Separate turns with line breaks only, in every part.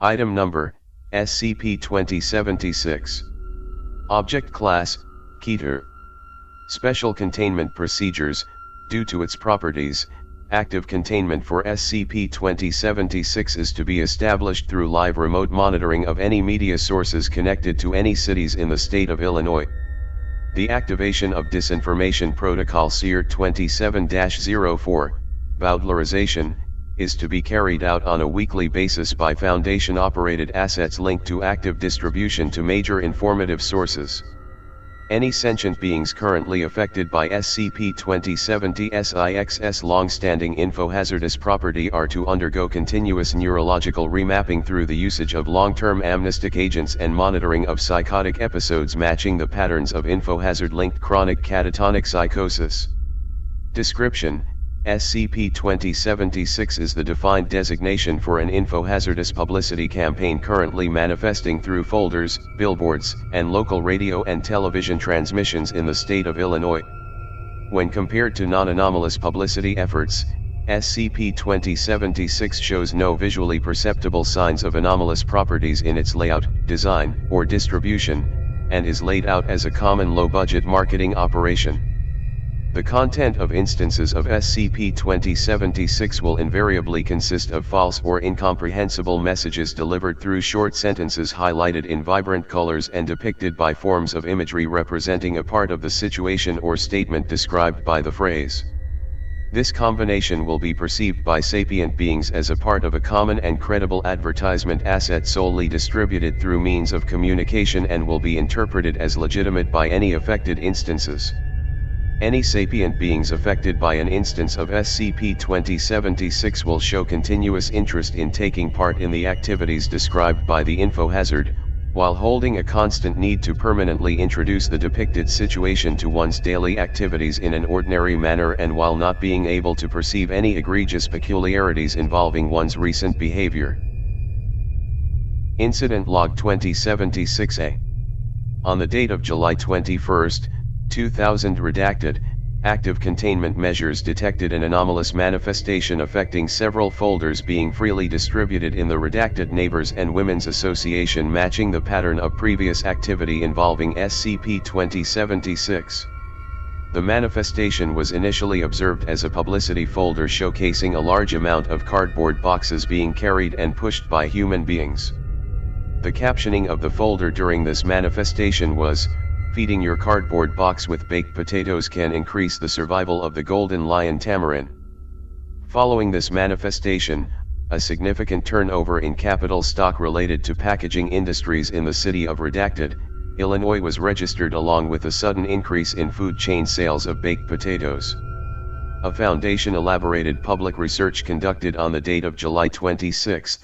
Item Number, SCP-2076. Object Class, Keter. Special Containment Procedures. Due to its properties, active containment for SCP-2076 is to be established through live remote monitoring of any media sources connected to any cities in the state of Illinois. The activation of Disinformation Protocol SEER 27-04, Bowdlerization, is to be carried out on a weekly basis by Foundation-operated assets linked to active distribution to major informative sources. Any sentient beings currently affected by SCP-2076's long-standing infohazardous property are to undergo continuous neurological remapping through the usage of long-term amnestic agents and monitoring of psychotic episodes matching the patterns of infohazard-linked chronic catatonic psychosis. Description: SCP-2076 is the defined designation for an infohazardous publicity campaign currently manifesting through folders, billboards, and local radio and television transmissions in the state of Illinois. When compared to non-anomalous publicity efforts, SCP-2076 shows no visually perceptible signs of anomalous properties in its layout, design, or distribution, and is laid out as a common low-budget marketing operation. The content of instances of SCP-2076 will invariably consist of false or incomprehensible messages delivered through short sentences highlighted in vibrant colors and depicted by forms of imagery representing a part of the situation or statement described by the phrase. This combination will be perceived by sapient beings as a part of a common and credible advertisement asset solely distributed through means of communication and will be interpreted as legitimate by any affected instances. Any sapient beings affected by an instance of SCP-2076 will show continuous interest in taking part in the activities described by the infohazard, while holding a constant need to permanently introduce the depicted situation to one's daily activities in an ordinary manner and while not being able to perceive any egregious peculiarities involving one's recent behavior. Incident Log 2076-A. On the date of July 21, 2000 redacted, active containment measures detected an anomalous manifestation affecting several folders being freely distributed in the redacted Neighbors and Women's Association matching the pattern of previous activity involving SCP-2076. The manifestation was initially observed as a publicity folder showcasing a large amount of cardboard boxes being carried and pushed by human beings. The captioning of the folder during this manifestation was, "Feeding your cardboard box with baked potatoes can increase the survival of the golden lion tamarin." Following this manifestation, a significant turnover in capital stock related to packaging industries in the city of Redacted, Illinois was registered along with a sudden increase in food chain sales of baked potatoes. A Foundation-elaborated public research conducted on the date of July 26,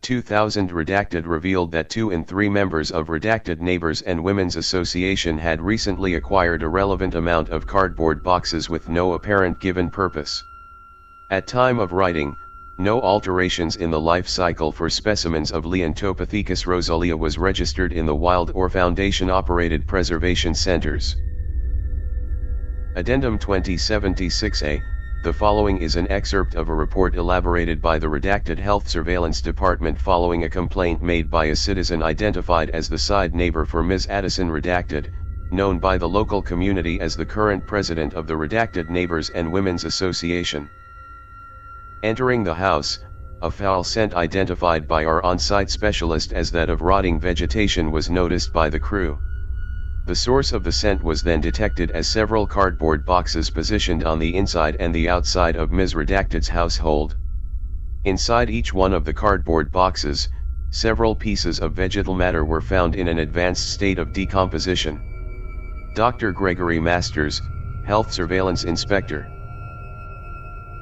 2000 redacted revealed that 2 in 3 members of redacted Neighbors and Women's Association had recently acquired a relevant amount of cardboard boxes with no apparent given purpose. At time of writing, no alterations in the life cycle for specimens of Leontopathecus rosalia was registered in the wild or Foundation-operated preservation centers. Addendum 2076-A. The following is an excerpt of a report elaborated by the Redacted Health Surveillance Department following a complaint made by a citizen identified as the side neighbor for Ms. Addison Redacted, known by the local community as the current president of the Redacted Neighbors and Women's Association. Entering the house, a foul scent identified by our on-site specialist as that of rotting vegetation was noticed by the crew. The source of the scent was then detected as several cardboard boxes positioned on the inside and the outside of Ms. Redacted's household. Inside each one of the cardboard boxes, several pieces of vegetal matter were found in an advanced state of decomposition. Dr. Gregory Masters, Health Surveillance Inspector.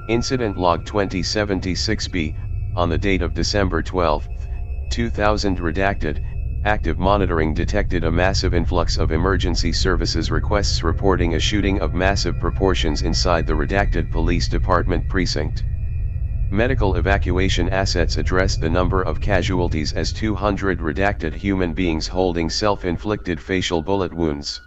Incident Log 2076-B, on the date of December 12, 2000 redacted, active monitoring detected a massive influx of emergency services requests reporting a shooting of massive proportions inside the redacted police department precinct. Medical evacuation assets addressed the number of casualties as 200 redacted human beings holding self-inflicted facial bullet wounds.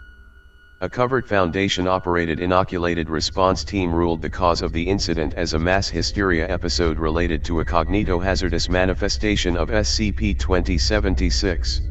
A covert Foundation-operated inoculated response team ruled the cause of the incident as a mass hysteria episode related to a cognitohazardous manifestation of SCP-2076.